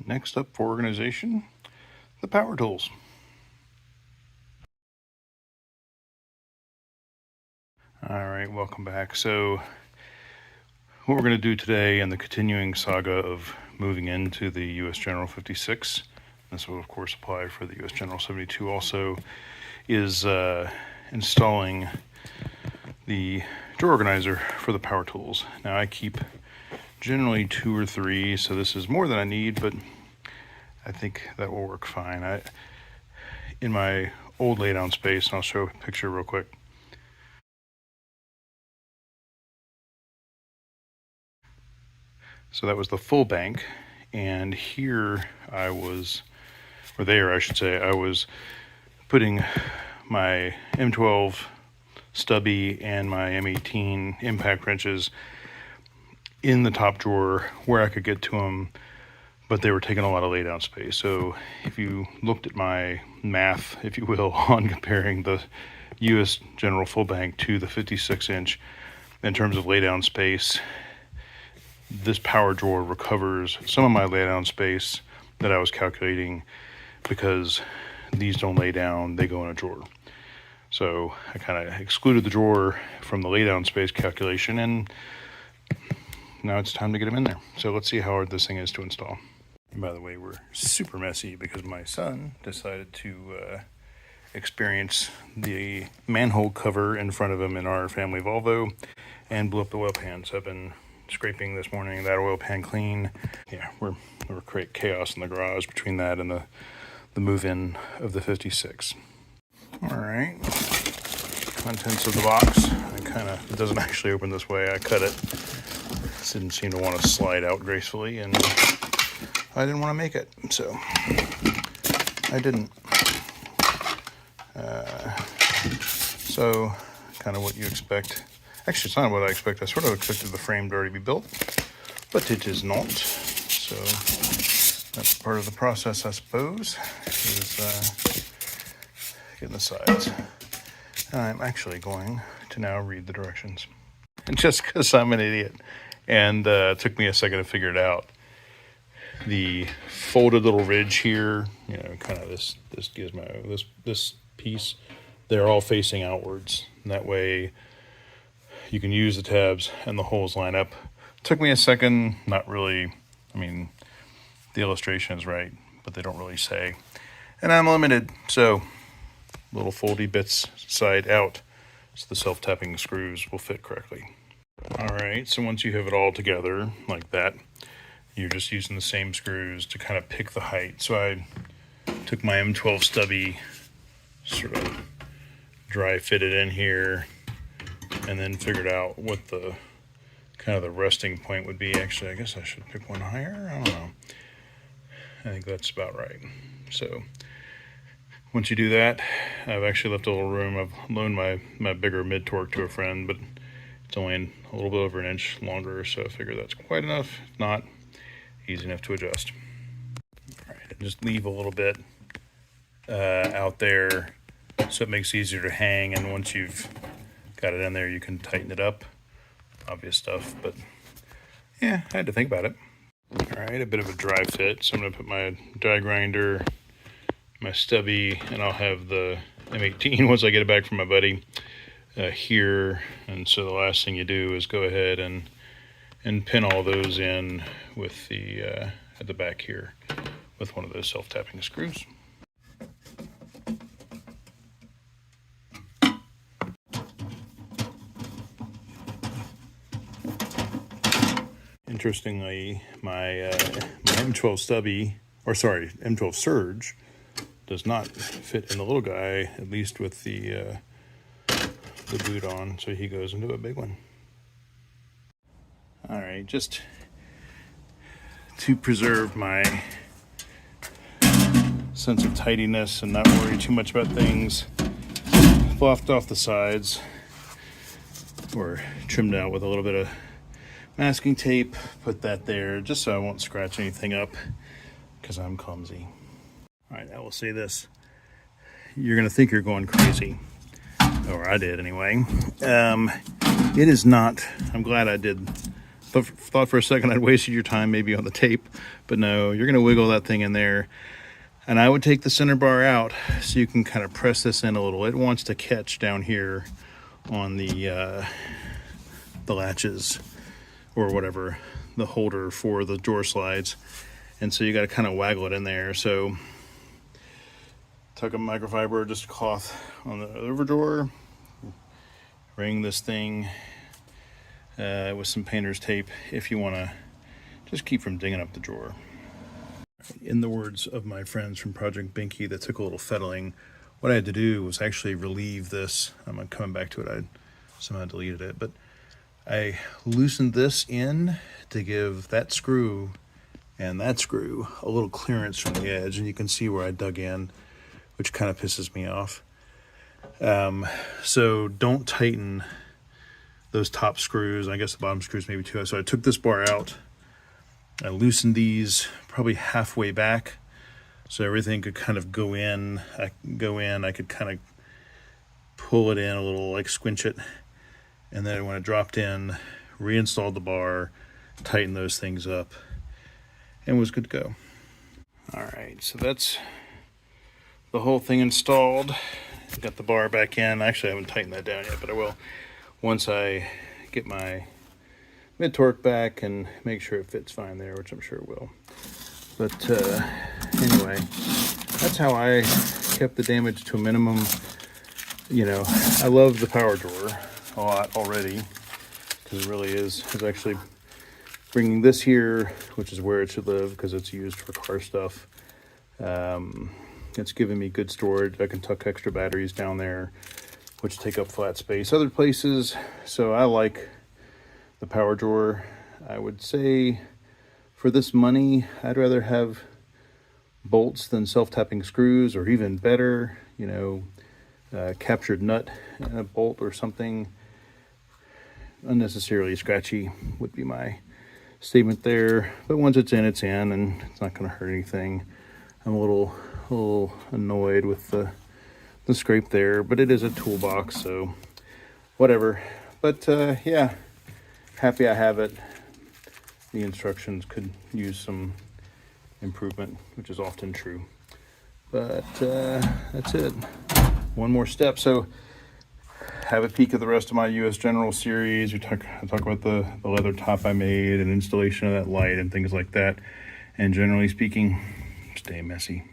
Next up for organization, the power tools. All right, welcome back. So what we're going to do today in the continuing saga of moving into the US General 56, this will of course apply for the US General 72 also, is installing the drawer organizer for the power tools. Now I keep generally 2 or 3, so this is more than I need, but I think that will work fine. In my old laydown space, and I'll show a picture real quick. So that was the full bank, and here I was, or there I should say, I was putting my M12 stubby and my M18 impact wrenches in the top drawer where I could get to them, but they were taking a lot of laydown space. So if you looked at my math, if you will, on comparing the US General full bank to the 56-inch in terms of laydown space, this power drawer recovers some of my laydown space that I was calculating, because these don't lay down, they go in a drawer. So I kind of excluded the drawer from the laydown space calculation, and now it's time to get them in there. So let's see how hard this thing is to install. And by the way, we're super messy because my son decided to experience the manhole cover in front of him in our family Volvo and blew up the oil pan. So I've been scraping this morning that oil pan clean. Yeah, we're create chaos in the garage between that and the move-in of the 56. All right, contents of the box. It doesn't actually open this way. I cut it. It didn't seem to want to slide out gracefully, and I didn't want to make it, so I didn't. So kind of what you expect. Actually, it's not what I expect. I sort of expected the frame to already be built, but it is not. So that's part of the process, I suppose, is getting the sides. And I'm actually going to now read the directions. And just because I'm an idiot, and it took me a second to figure it out, the folded little ridge here, kind of this gizmo, this piece, they're all facing outwards. And that way you can use the tabs and the holes line up. It took me a second, not really. I mean, the illustration is right, but they don't really say. And I'm limited, so little foldy bits side out, so the self-tapping screws will fit correctly. All right, so once you have it all together like that, you're just using the same screws to kind of pick the height. So I took my M12 stubby, sort of dry fitted in here, and then figured out what the kind of the resting point would be. Actually, I guess I should pick one higher. I don't know. I think that's about right. So once you do that, I've actually left a little room. I've loaned my bigger mid-torque to a friend, but it's only a little bit over an inch longer, so I figure that's quite enough. If not, easy enough to adjust. All right, and just leave a little bit out there so it makes it easier to hang, and once you've got it in there, you can tighten it up. Obvious stuff, but yeah, I had to think about it. All right, a bit of a dry fit, so I'm going to put my die grinder, my stubby, and I'll have the M18 once I get it back from my buddy here. And so the last thing you do is go ahead and pin all those in with the at the back here with one of those self-tapping screws. Interestingly, my M12 stubby, M12 Surge, does not fit in the little guy, at least with the boot on, so he goes into a big one. All right, just to preserve my sense of tidiness and not worry too much about things, fluffed off the sides, or trimmed out with a little bit of masking tape, put that there just so I won't scratch anything up, because I'm clumsy. All right, I will say this. You're going to think you're going crazy, or I did anyway. It is not, I'm glad I did thought for a second I'd wasted your time maybe on the tape, but no, you're going to wiggle that thing in there. And I would take the center bar out so you can kind of press this in a little. It wants to catch down here on the latches or whatever, the holder for the drawer slides. And so you got to kind of waggle it in there. So tuck a microfiber, just cloth on the over drawer, ring this thing with some painter's tape if you want to just keep from dinging up the drawer. In the words of my friends from Project Binky that took a little fettling, what I had to do was actually relieve this. I'm coming back to it. I somehow deleted it, but I loosened this in to give that screw and that screw a little clearance from the edge, and you can see where I dug in, which kind of pisses me off. So don't tighten those top screws. I guess the bottom screws maybe too. So I took this bar out. I loosened these probably halfway back so everything could kind of go in. I could kind of pull it in a little, like squinch it. And then when it dropped in, reinstalled the bar, tightened those things up, and was good to go. All right, so that's the whole thing installed. Got the bar back in. Actually, I haven't tightened that down yet, but I will once I get my mid-torque back and make sure it fits fine there, which I'm sure it will. But anyway, that's how I kept the damage to a minimum. You know, I love the power drawer a lot already, because it really is. It's actually bringing this here, which is where it should live because it's used for car stuff. It's giving me good storage. I can tuck extra batteries down there, which take up flat space other places. So I like the power drawer. I would say for this money, I'd rather have bolts than self-tapping screws, or even better, you know, captured nut in a bolt or something. Unnecessarily scratchy would be my statement there. But once it's in, and it's not going to hurt anything. I'm a little annoyed with the scrape there, but it is a toolbox, so whatever. But yeah, happy I have it. The instructions could use some improvement, which is often true. But that's it. One more step. So have a peek at the rest of my US General series. I talk about the leather top I made and installation of that light and things like that. And generally speaking, stay messy.